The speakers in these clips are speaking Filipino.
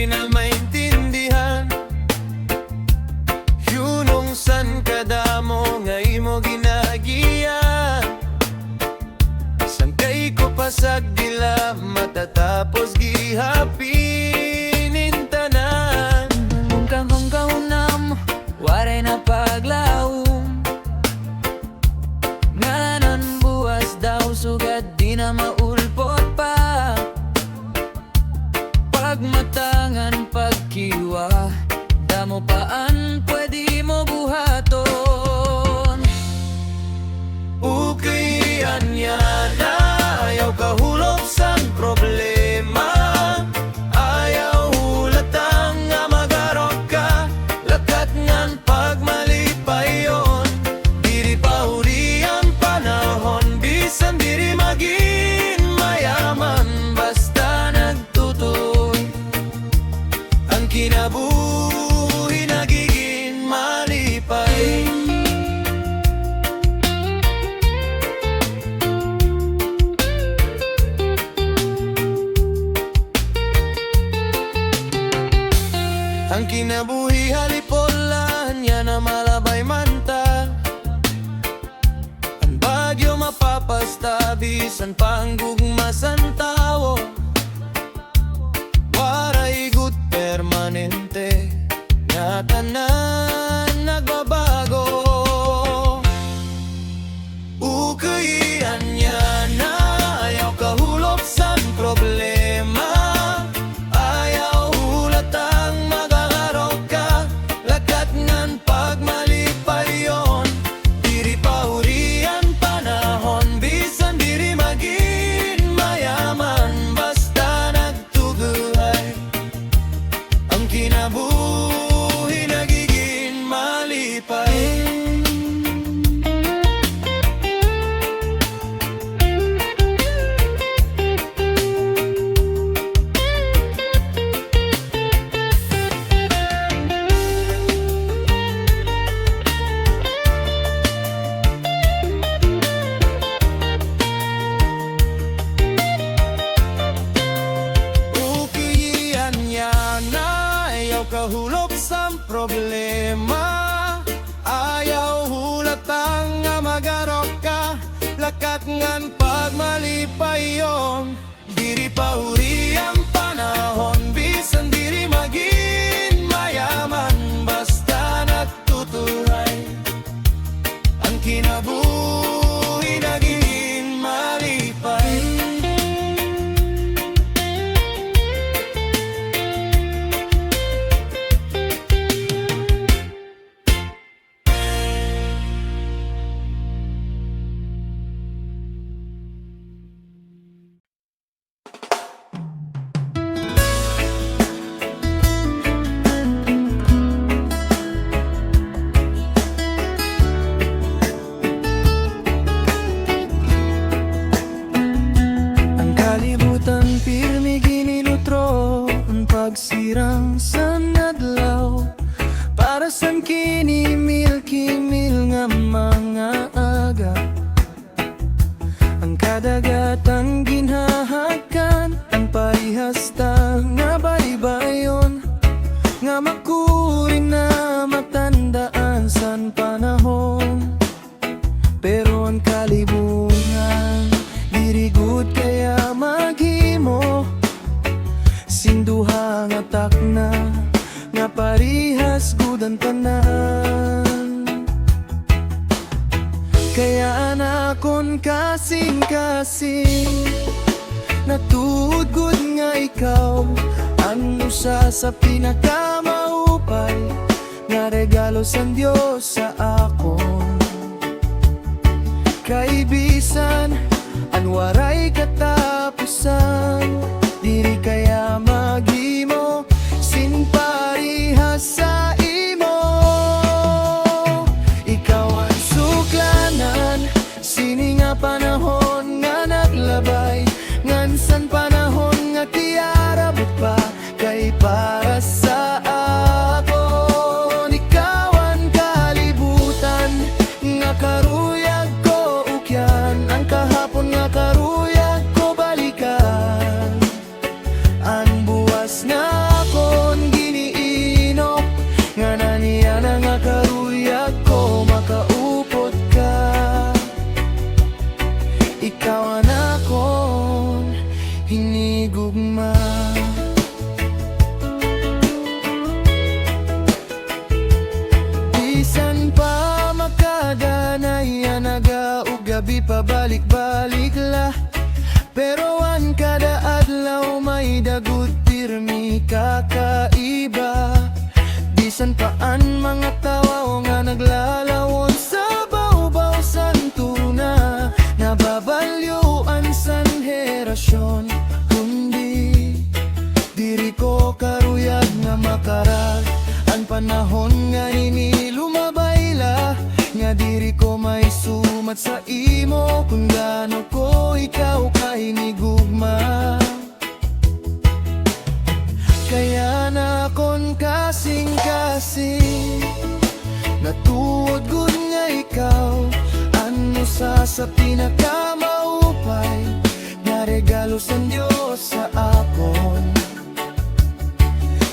na maintindihan. Yunong san kadamo nga imo ginagiyan. San kay ko pasag dila matatapos gihapinin tanan. Hanggang kaunam, waray na paglaom. Nganan buwas daw sugad di na maulpot pa. Pagmatangan pagkiwa, damo paan pwede mo buhaton. Ukay anya na ayaw kahulog sang problema. Ayaw hulatang nga magarok ka. Lakat ngan pagmalipayon. Diri pa huli ang panahon. Bisan diri maging mayaman. Basta nagtutoy. Ang kinabuhi nagiging malipay. Ang kinabuhi halipolan, yan na malabay manta. Ang bagyo mapapasta, bisan panggugmasan tao. Waray good permanente, nga tanan nagbabago. Ukay anya na ayaw kahulog sang problema. Ayaw hulatang magagarok ka. Lakat ngan pagmalipayon. Diri pa huli ang panahon. Bisan diri maging mayaman. Basta nagtuguhay. Ang kinabuhi nagiging malipay. Ukiyan niya na ayaw kahulog sa problema. Ayaw hulatang nga magarok ka. Lakat ngan pagmalipayon. Diri pa huli ang panahon. Bisan diri maging mayaman. Basta nagtuturay. Ang kinabuhi naging malipay. Ang kalibutan pirmi ginilutro. Ang pagsirang sa nadlaw. Para san kinimil-kimil nga mga aga. Ang kadagatang ginhahakan. Ang parihasta nga baybayon. Nga makuring na matandaan san panahon. Pero ang kalibungan diri gud kaya maghimo. Sinduha nga takna nga parihas gud ang tanan. Kaya anakon kasing-kasing natuod gud nga ikaw ang usa sa pinakamaupay nga regalo sang Dios sa akon. Kaibisan, ang waray katapusan. Diri kaya maghimo, sin parihas sa imo. Ikaw ang suklanan, sini nga panahon nga naglabay. Ngansan panahon nga tiarabot pa, kay para sa akon. Ikaw ang kalibutan nga karuyag ko ukyan. Ang kahapon nga karuyag ko balikan. Ang buwas nga ako balik-balik la. Pero an kada adlaw may dagud pirmi kakaiba. Bisan paan mga tawaw nga naglalawon sa bawbaw san tuna. Nababalyuan san herasyon, kundi diri ko karuyag nga makarag. Ang panahon nga nini lumabayla, nga diri ko may sumat sa imo kung gaano ko ikaw kay nigugma. Kaya na kon kasing-kasing natuod gud nga ikaw, ano sa pinakamaupay nga regalo sa Diyos sa akon.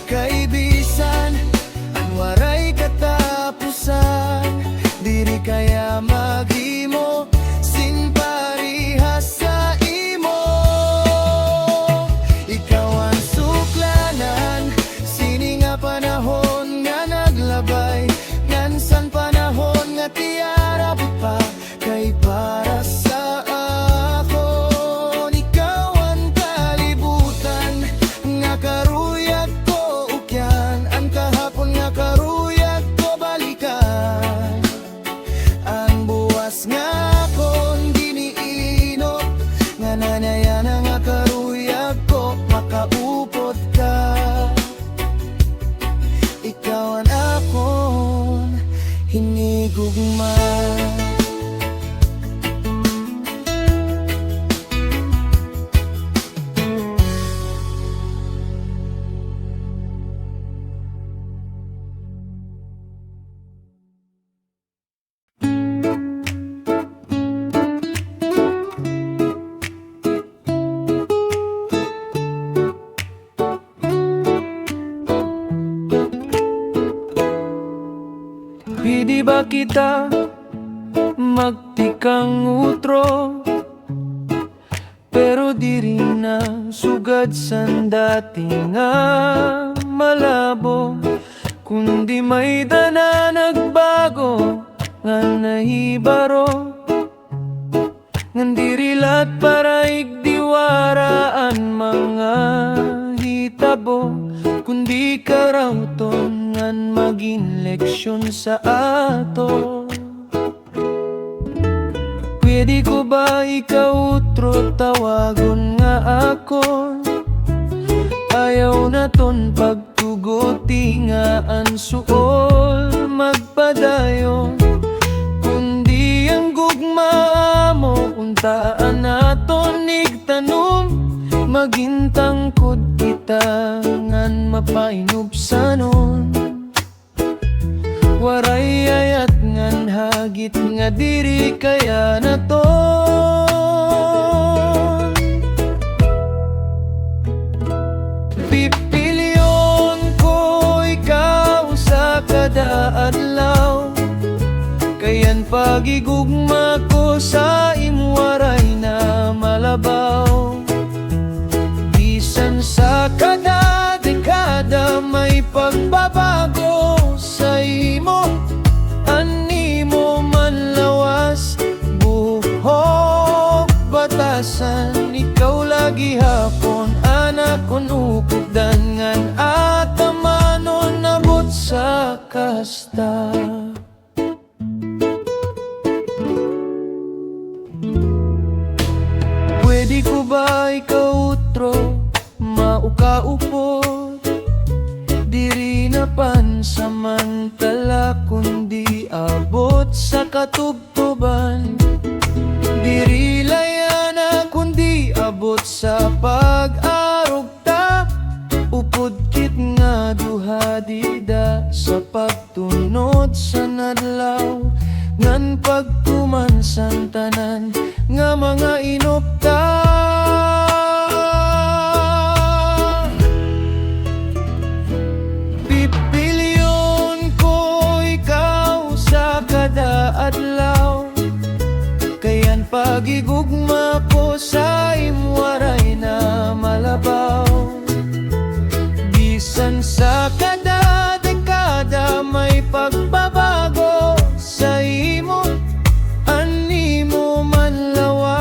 Kay bisan ang waray katapusan, diri kaya maghimo sin parihas sa imo. Ikaw ang suklanan, sini nga panahon nga naglabay, ngansan panahon nga tiarabot pa kay para sa akon. Ikaw ang kalibutan nga karuyag ko ukyan, ang kahapon nga karuyag ko balikan. Ang buwas nga akong giniinot, nga nanaya na nga karuyag ko makaupot ka. Ikaw ang akong hinigugma. Pwede ba kita magtikang utro, pero diri na sugad san dati nga malabo, kundi may dana nagbago nga nahibaro. Ngan diri lat para igdiwaraan mga hitabo, kundi karauton ngan maging leksyon sa ato. Pwede ko ba ikaw utro tawagon nga ako? Ayaw na ton pagtuguti nga ang suol magpadayon, kundi ang gugma mo untaan naton igtanom. Magintangkod kita ngan mapainupsanon, waray ayat ngan hagit nga diri kaya na ton. Pipiliyon ko ikaw sa kada adlaw, kayan pagigugma ko sa imwaray na malabaw. Bisan sa kada dekada may pagbabago sa imo, animo man lawas buhok batasan. Ikaw lagi hapon anak kon upugdan ngan atamanon nabot sa kasta. Pwede ko ba ikaw utro maukaupot, diri na pansamantala kundi abot sa katubtuban. Diri layana kundi abot sa pag-arugta, upod kit nga duha-dida sa pagtunod sa nadlaw. Ngan pagtumansan tanan nga mga inopta. Pipiliyon ko ikaw sa kada adlaw, kayan pagigugma ko sa imwaray na malabaw. Bisan sa kada dekada may pagbabago sa imo, animo man lawas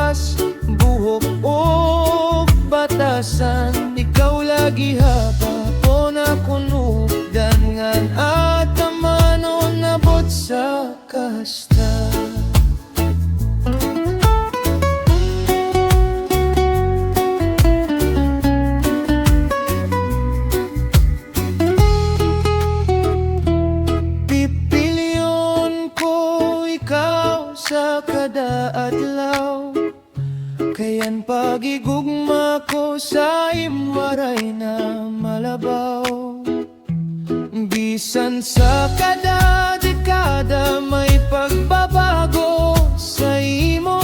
sa imwaray na malabaw. Bisan sa kada dekada may pagbabago sa imo.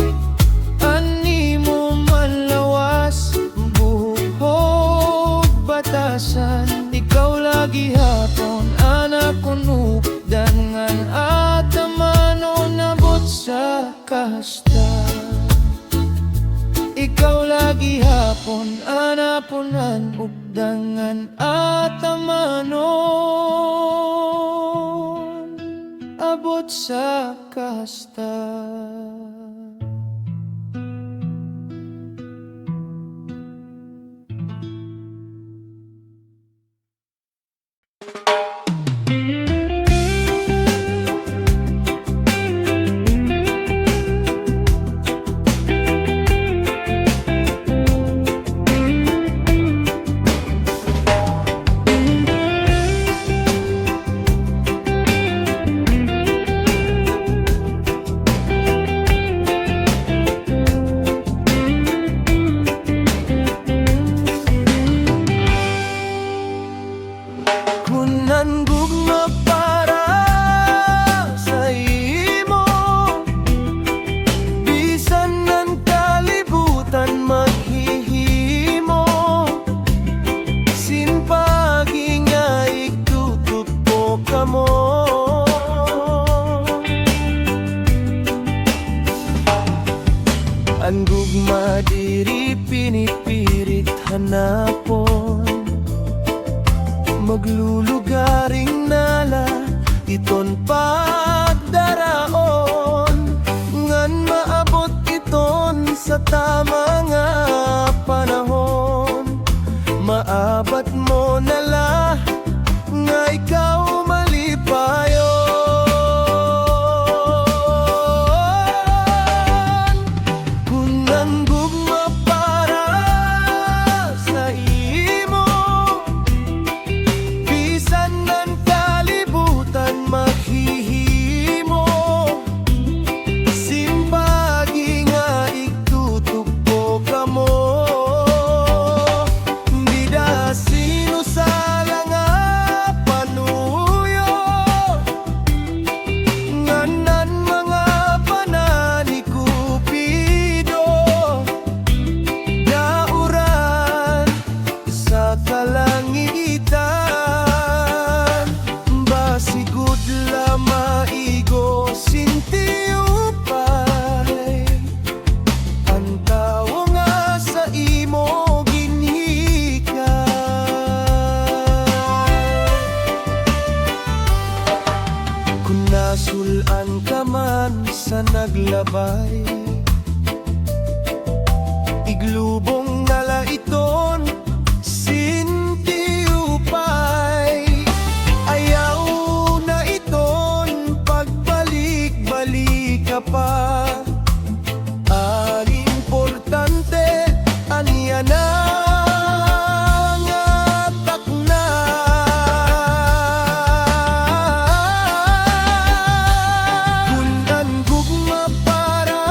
Animo manlawas, buhok batasan. Ikaw lagi hapon, anak kuno dangan at amano nabot sa kahasta. Ikaw lagi hapon, anaponan ugdangan at amanon abot sa kahasta. Kunan gugma para sa imo, bisan ng kalibutan maghihimo. Sinpagi nga itutupo ka mo. Ang gugma diri pinipirit hanapon, maglulugaring nala iton pagdaraon. Ngan maabot iton sa tama nga panahon. Maabat mo nala nga ikaw malipayon. Kunang gugma para sa imo, bisan ng kalibutan maghihimo. Simpagi nga itutukbo ka mo. Bida sinusala nga panuyo, nganan mga panani Cupido. Dauran sa kalangitan, basigud la maigo sintiupay. Ang tao nga sa imo ginhika, kung nasulan ka man sa naglabay, iglubong nala iton sintiupay. Ayaw na iton pagbalik-balik ka pa. Ang importante aniya na nga takna. Kunan gugma para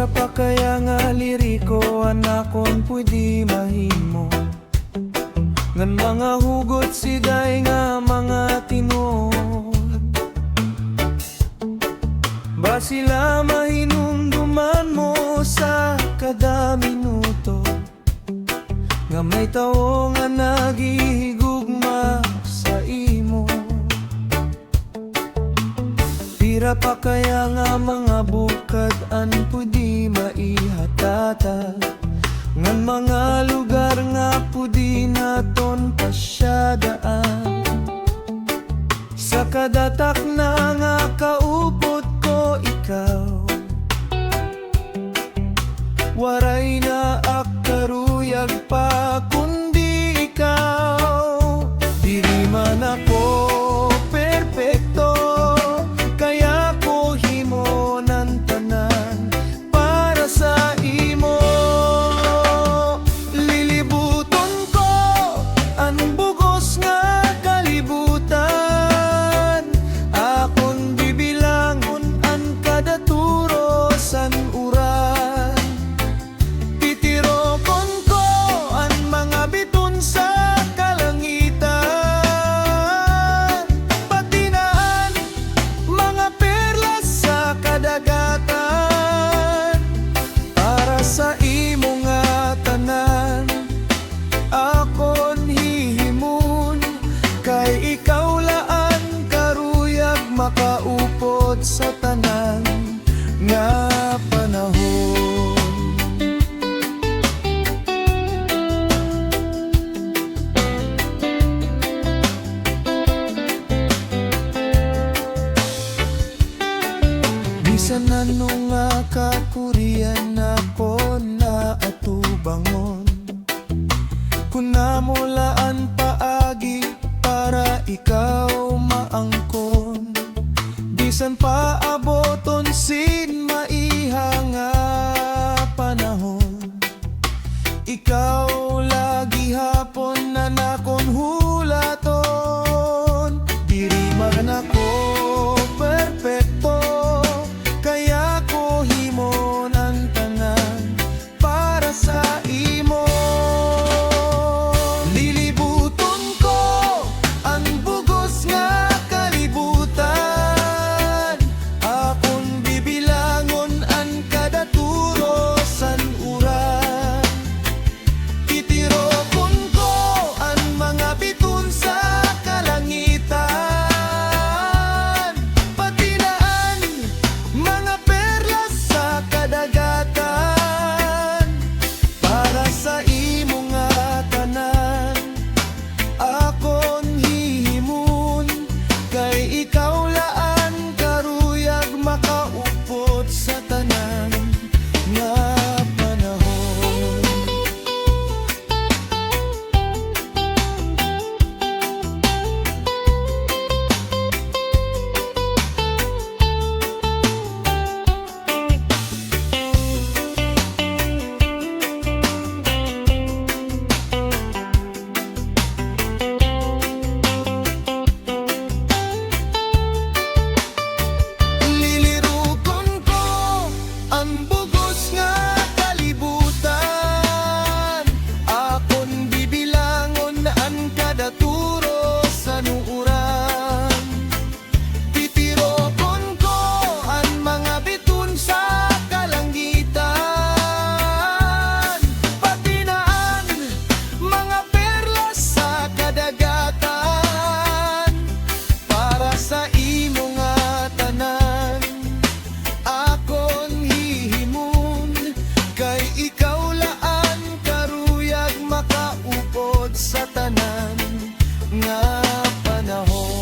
Pira pa kaya nga liriko anakon pwede mahimo ngan mga hugot siday nga mga tinuod. Ba sila mahinumduman mo sa kada minuto nga may tawo nga nagihigugma sa imo. Pira pa kaya nga mga bukad an pwede maihatata ngan mga lugar nga pwede naton pasyadaan. Sa kadatak na nga kaupot ko ikaw, waray na akaruyag pa kundi ikaw. Diri man ako perpekto, kaya ko himo ng tanan para sa imo. Lilibuton ko ang bugos nga kalibutan, akong bibilangon ang kada turo san uran. Titirokon ko ang mga biton sa kalangitan, patinaan mga perlas sa kadagatan para sa imo nga tanan. Akon hihimon kay ikaw laan karuyag makaupod sa tanan nga panahon. Bisan anong nga kakurian ako na atubangon, kung namulaan paagi para ikaw maangkon. Bisan paaboton sin maihanga panahon, ikaw lagi hapon na nakon hulaton. Diri man ako perpekto, kaya ko himo ng tanan para sa imo. Lilibuton ko ang bugos nga kalibutan, akong bibilangon ang kada turo san uran. Titirokon ko ang mga biton sa kalangitan, patinaan mga perlas sa kadagatan para sa imo nga tanan. Akon hihimon kay ikaw laan karuyag makaupot sa tanan nga panahon. Lilirukon ko ang bugos nga kalibutan, akon bibilangon ang kada turo sa nuuran. Titirokon ko ang mga biton sa kalangitan, patinaan mga perlas sa kadagatan para sa imo nga tanan. Akon hihimon kay ikaw laan karuyag makaupod sa tanan nga panahon.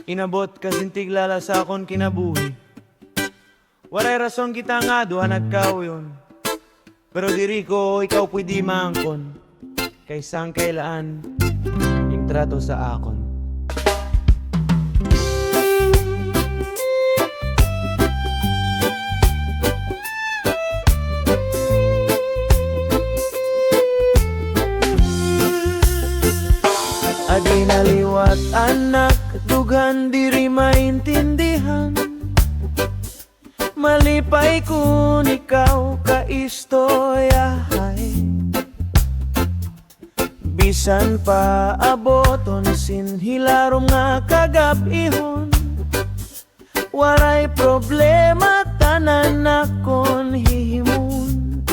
Inabot kasintig lala sa akon kinabuhi. Waray rason kita nga duha nagkauyon, pero diri ko ikaw pwede maangkon, kay sang kailaan yung trato sa akon. maintindihan. Malipay kung ikaw kaistoryahay. Bisan pa aboton sinhilarom nga kagab-ihon. Waray problema tanan akon hihimon.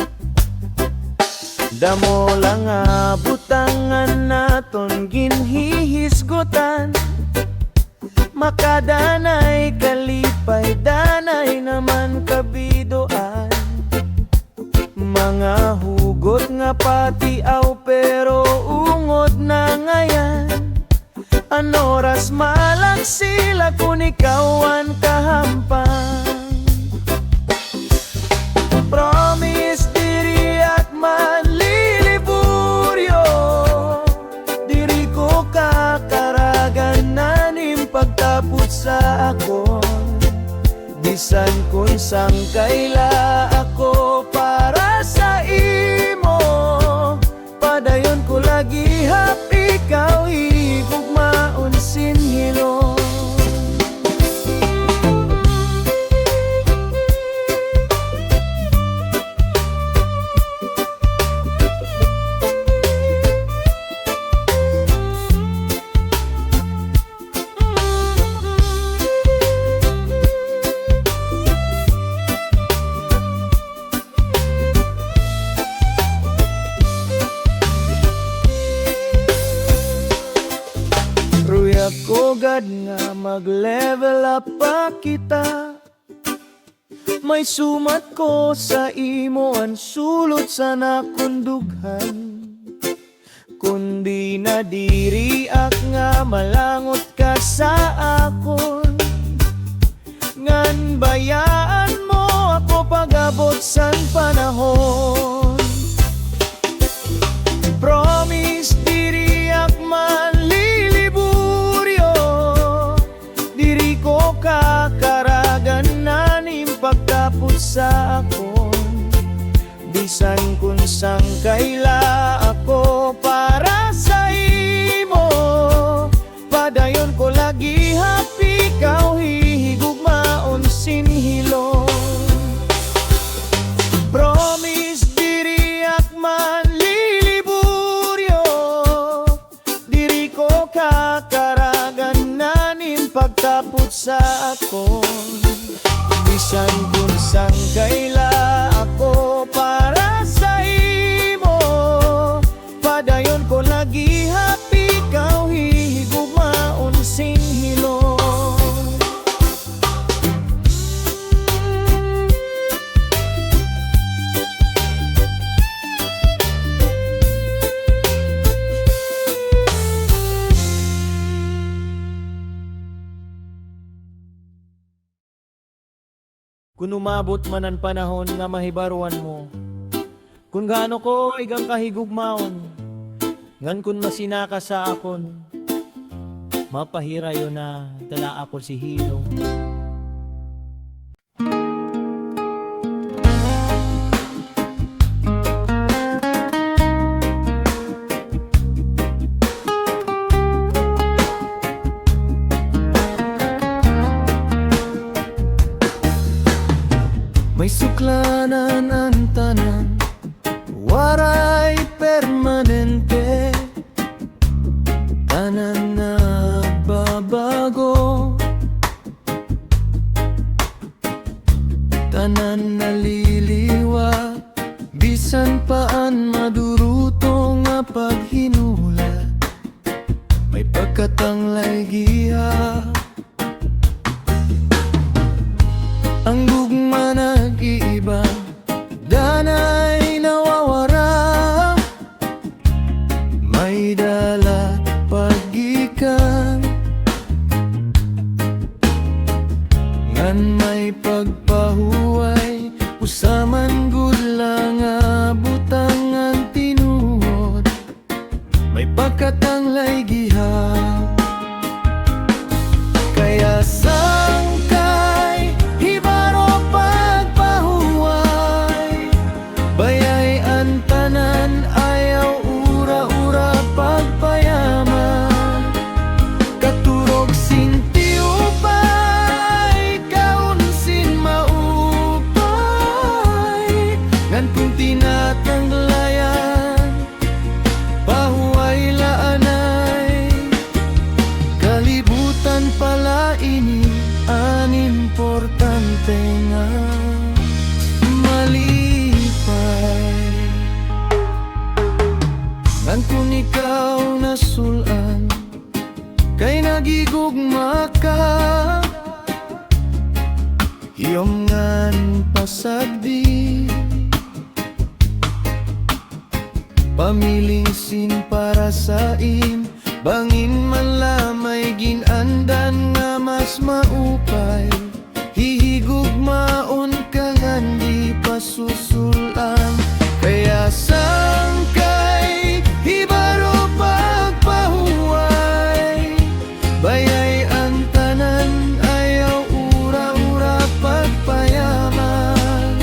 Damo lang nga butangan naton ginhihisgutan. Makadanay kalipay, danay naman kabidoan. Mga hugot nga patiaw pero ungod na ngayan. Anoras malang sila kung ikawan kahampang. Promise diri at manliliburyo, diri ko kakaragan nanim pagtapos sa akon. Bisan kung sang kaila ako para sa imo, padayon ko lagi hap ikaw higugmaon sinhilo. Ko gad nga mag-level up pa kita. May sumat ko sa imo ang sulot sa nakundughan. Kundi na diriak nga malangot ka sa akon. Ngan bayaan mo ako pag-abot san panahon. Promise diriak kakaragan nanim pagtapos sa akon. Bisan kung sang kaila ako para sa imo, padayon ko lagi happy ikaw hihigugmaon sinhilo. Promise diriak manliliburyo, diri ko kakaragan nanim pagtapos sa akon. Bisan kung sang kaila ako para sa imo, padayon ko lagi happy ikaw hihigugmaon sinhilo. Kung umabot man ang panahon nga mahibaruan mo, kung gaano ko igang kahigugmaon, ngan kun masinaka sa akon, mapahirayo na tala ako si Hilo. May suklanan ang tanan, waray permanente. Tanan nagbabago, tanan naliliwa. Bisan paan maduruto nga paghinula, may pagkatanglay giha. Ang gugma nag-iiba, danay nawawara. May dala pag-ikan, ngan may pagpahuway. Usaman gula nga butangan tinuod, may pagkatanglay gihap. Kaya sangkay hibaro pagpahuway, bayay ang tanan ayaw ura-ura pagpayaman. Katurog sinti upay tenga malipay. Ngan kung ikaw nasulan, kay nagigugma ka, iyom ngan pasagdi, pamiling sin para sa in, bangin man lamay ginandan nga mas maupay. Hihigugmaon ka ngan di pasusulan, kaya sangkay hibaro pagpahuway. Bayay ang tanan, ayaw ura-ura pagpayaman.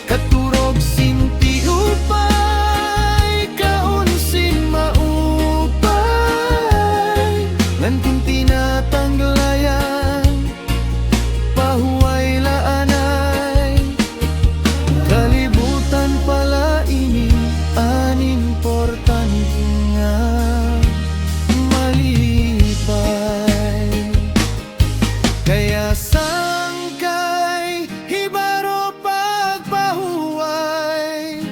Katurog sinti upay, kaunsin maupay. Ngan kung tinatanglayan, pahuway laanay. Kalibutan pala ini, an importante nga malipay. Kaya sangkay hibaro pagpahuway.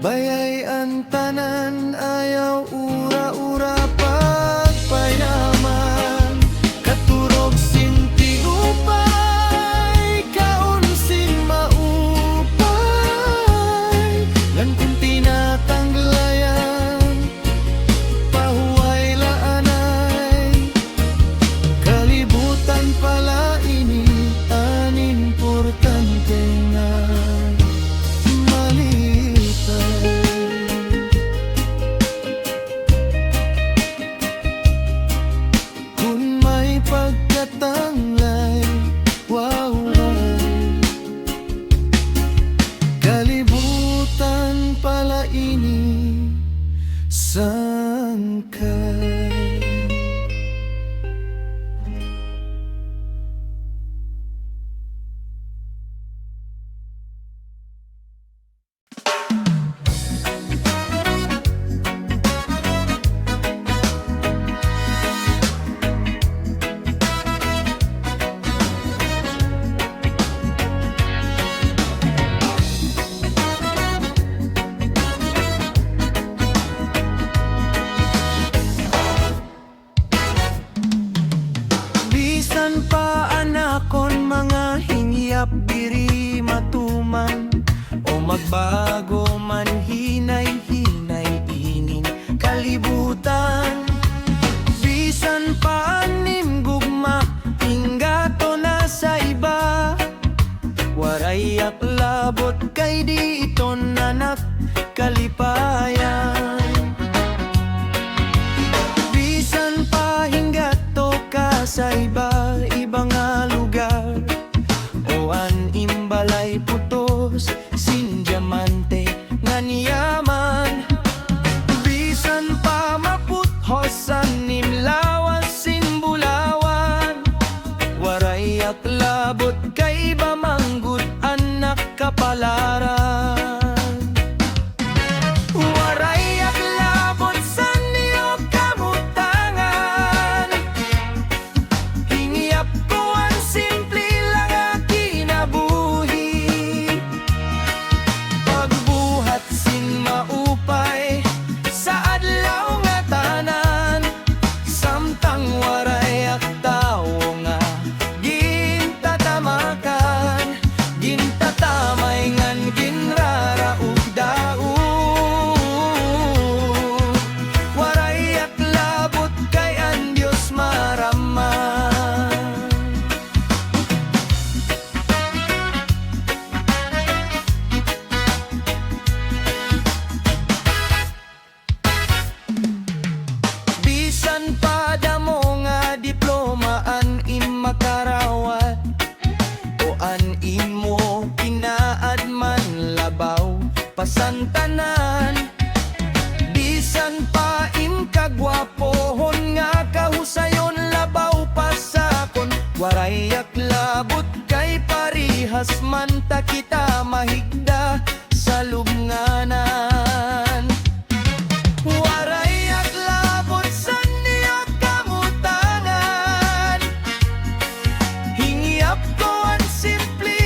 Bayay ang tanan, ayaw ura-ura pagpayaman. Katurog sinti upay, kaunsin maupay. Ngan kung tinatanglayan, pahuway laanay. Kalibutan pala ini, an importante nga malipay. Kung may pagkatanglay, wow, kalibutan pala ini, sangkay. Bisan pa anakon mga hingyap diri matuman, o magbago man hinay-hinay ining kalibutan. Bisan pa anim gugma, inggato na sa iba. Waray aklabot kay di ito nanak kalipayan. Bisan pa hinggato ka sa iba nga lugar, o an imbalay putos sin diamante ngan yaman. Bisan pa maputhos anim lawas sin bulawan. Waray aklabot kay ba manggod anak kapalaran. Waray aklabot sa niyo kamutangan. Hingyap ko ang simple lang ang kinabuhi. Pagbuhat sin maupay sa adlaw nga tanan. Samtang waray ak tawo nga gintatamakan. Gintatamay ngan ginraraog daog. Waray aklabot kay ang Diyos maraman. Bisan pa damo nga diplomaan imakarawat, o an imo kinaadman labaw pasantanan. Bisan pa im kagwapohon nga kahusayon labaw pasakon. Waray aklabot kay parihas man ta kita mahigda sa lubnganan. Waray aklabot sa niyo kamutangan. Hingyap ko ang simple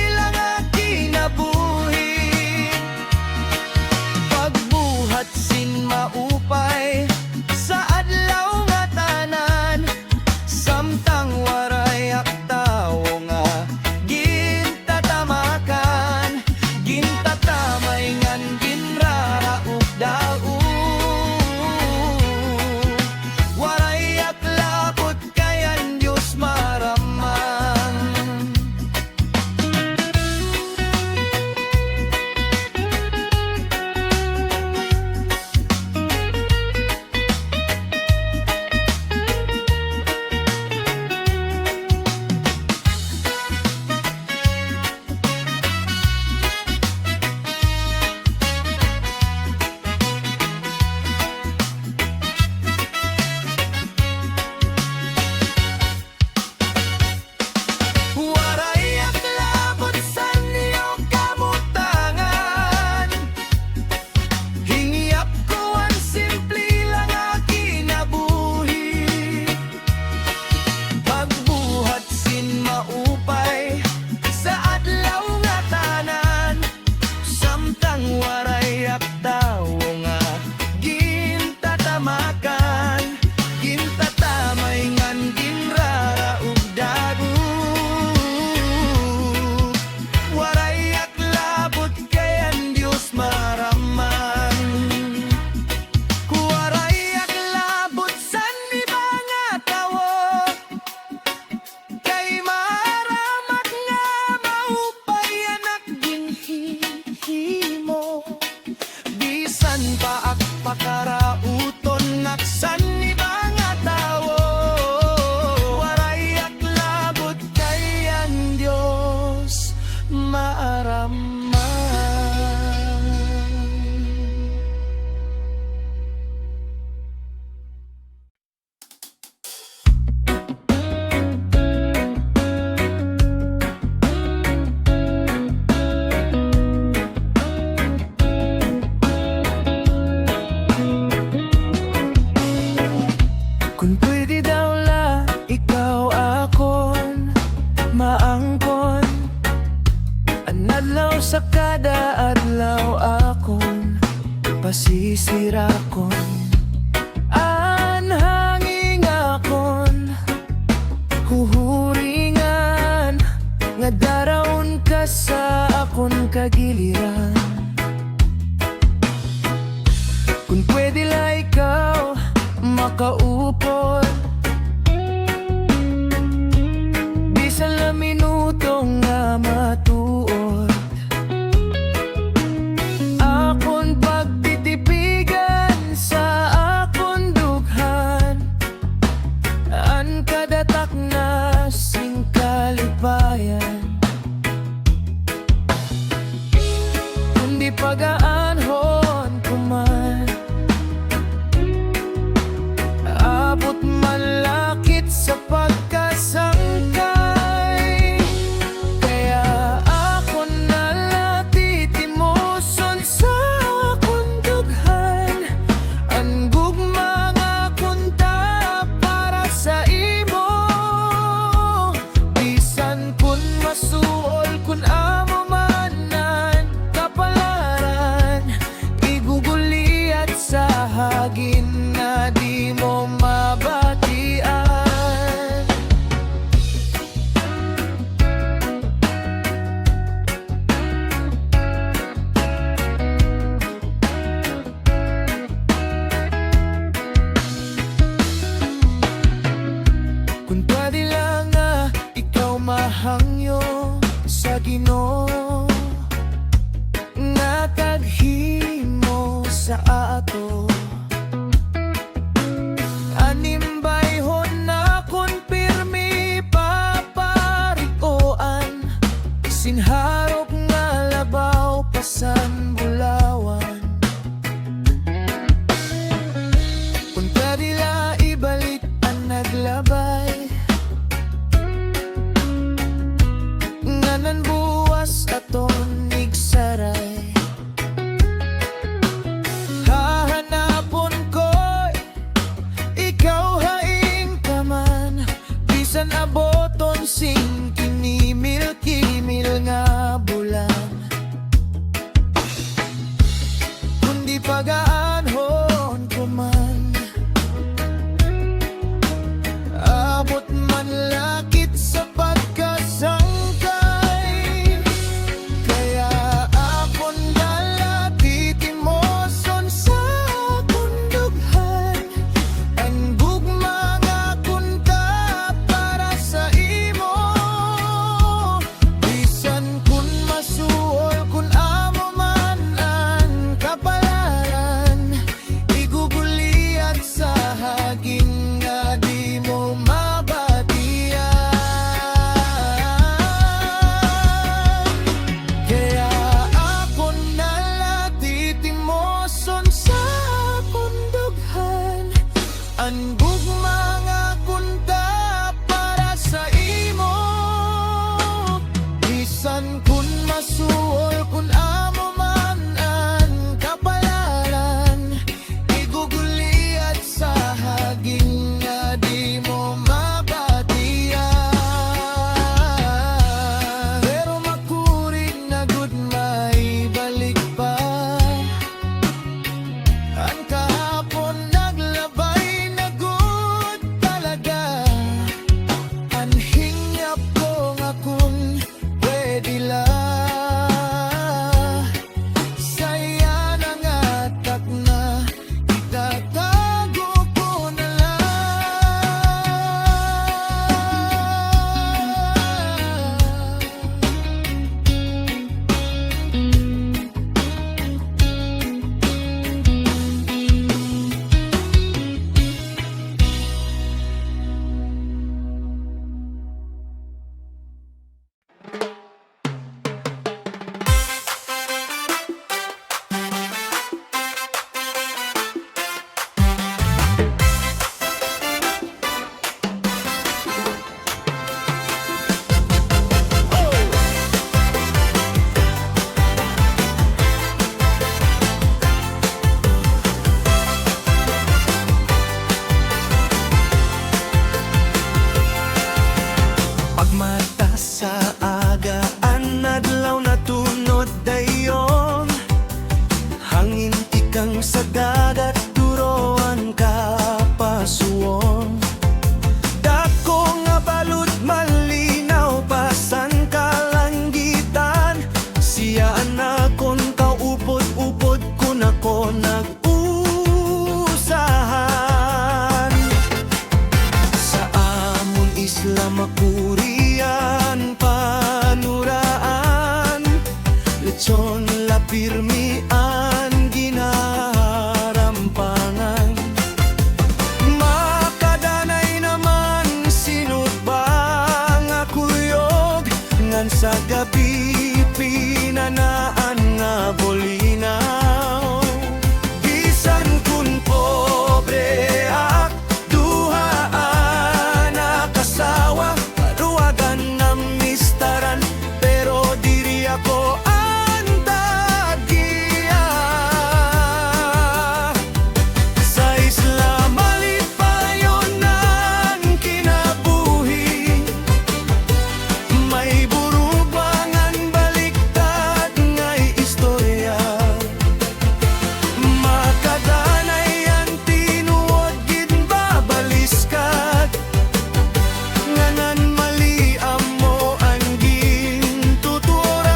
maangkon. Anadlaw sa kada adlaw akon pasisirakon. Anhanging akon huhuringan nga darawon ka sa akon kagiliran. Kung pwede la ikaw makaupod, bisan la minuto nga matuod, akon pagtitipigan sa akon dughan, an kadatak na sing kalipayan. Kundi pagaanhon kuman, abot malakit sa pagkasangkay. Kaya ako nalatitimoson sa akong dughan, ang gugma nga kunta para sa imo. Bisan kun masuol kun amo manan kapalaran, iguguli at sa hagin na di mo mabatian. Kung pwede lang nga ikaw mahangyo sa Ginoo, nga taghimo sa ato. Animbayhon na kon pirmi paparikoan, sinharok nga labaw pasan bulawan. Kung pwede la ibalik ang naglabay, nga nanbuwas aton igsaray. Hahanapon ko'y ikaw haing kaman, bisan aboton sing kinimil-kimil nga bulan. Kundi pagaanhon kuman, abot man lakit sa pagkasangkay. Kaya akon nalatitimoson sa akong dughan, ang gugma nga kunta para sa imo. Bisan kun masuol kun amo man ang kapalaran, iguguli at sa hagin nga di mo mabatian. Kaya akon nalatitimoson sa akong dughan, ang gugma nga kunta para sa imo. Bisan kun masuol kun amo man ang kapalaran, iguguli at sa hagin nga di mo mabatian. Pero makurig na gud maibalik pa, ang kahapon naglabay na gud talaga. Anhingyap ko nga kung pwede lang sa agaan adlaw na tunod dayon hangin ikang sa dagat turoan ka pasuon dako nga balud malinaw pasan kalangitan siya anakon kaupod-upod kun ako nag-usahan sa amon isla makurian panuraan lechon la pirmian ginarampangan makadanay naman sinut ba nga kuyog ngan sa gabi pinanaan nga bolinaw bisan kun pobre ak duhaan nakasawa paruwagan na mistaran pero diri ako antagiya sa isla malipayon ng kinabuhi may burubangan baliktad ngay istorya makadanay ang tinuod gid babaliskat nganan mali amo ang gintuturan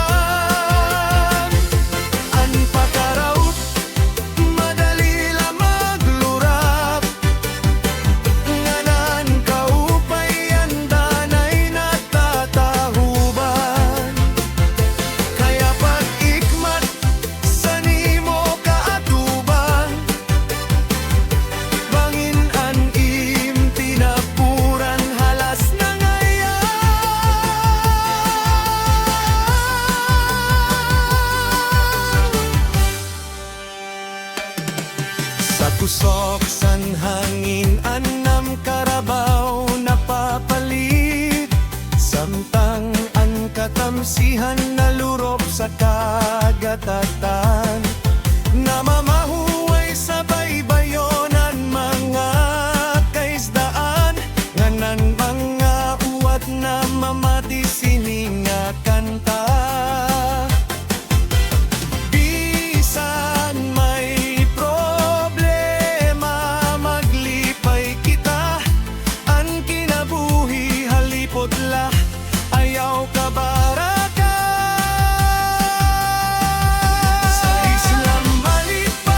an pagkaraot madali la maglurap nganan kaupay ang danay natatahuban kaya pag-ikmat sa nimo kaatuban bangin an im tinapuran halas na ngayon sa kusok san hangin anam karabaw napapalit samtang ang katamsihan nalurop sa kagatatan namamahuway sa baybayonan mga kaisdaan nganan mga uwat na mamati sininga kanta bisan may problema maglipay kita ang kinabuhi halipod la ayaw ka baraka sa islang malipa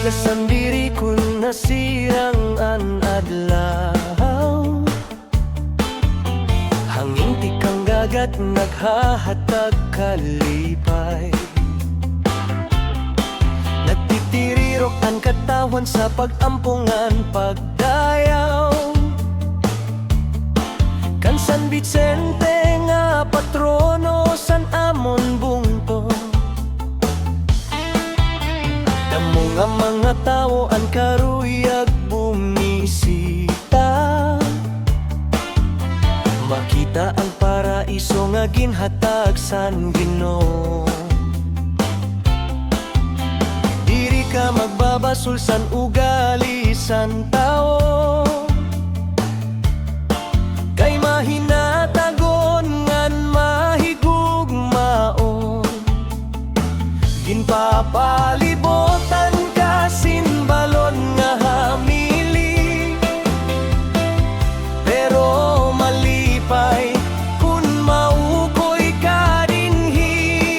Lasan diri kun nasirang an adlaw, hangin tikang gagat naghahatag kalipay. Nagtitirirok ang katawan sa pag-ampungan pagdayaw. Kan San Vicente nga patrono san amon bungto, damo nga mga tao ang karuyag bumisita. Makita ang paraiso nga ginhatag san Ginoo. Diri ka magbabasol san ugali san tao, kay mahinatagon ngan mahigugmaon. Ginpapalibotan ka simbalon nga hamili, pero malipay kun maukoy ka dinhi.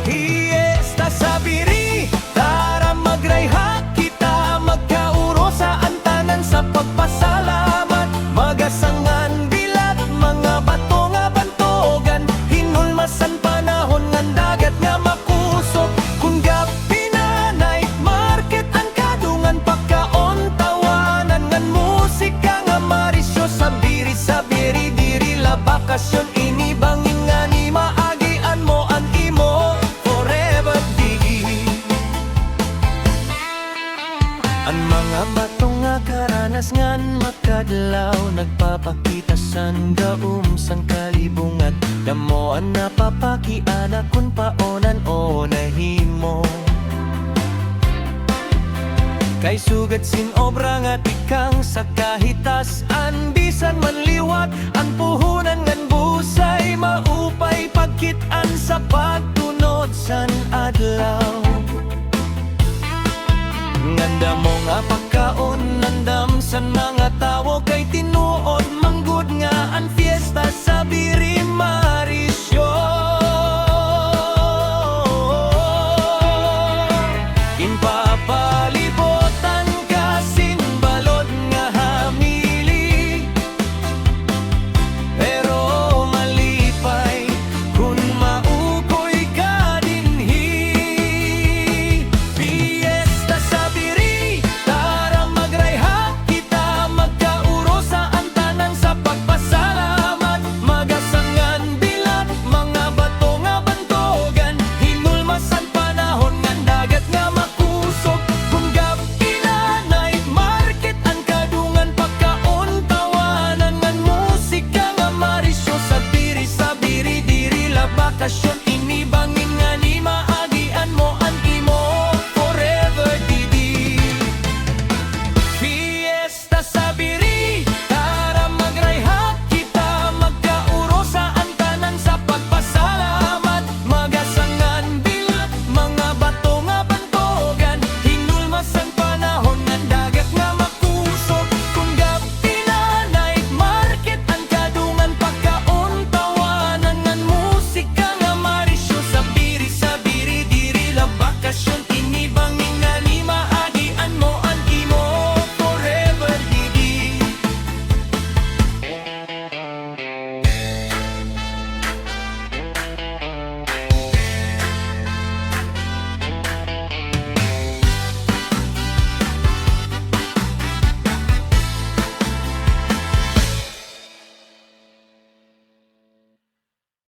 Hiesta sa biri, tara magrayhak kita, magkauro sa antanan sa pagpasalamat. Magasangan bilat mga bato nga bantogan, hinulmasan panahon ngan dagat nga makusog. Kung gabi na night market ang kadungan, pagkaon tawanan ngan musika nga marisyo. Sa biri diri la bakasyon, ini bangin nga ni maagian mo ang imo forever digi. Ang mga bato nga karanas ngan makadlaw, nagpapakita san gaum sang kalibungan. Damo ang napapakiana kun paonan o nahimo, kay sugat sin obra nga tikang sa kahitasan. Bisan manliwat ang puhunan ngan busay, maupay pagkitaan sa pagtunod san adlaw. Nganda mo nga pagkaon nandam san mga tawo, kay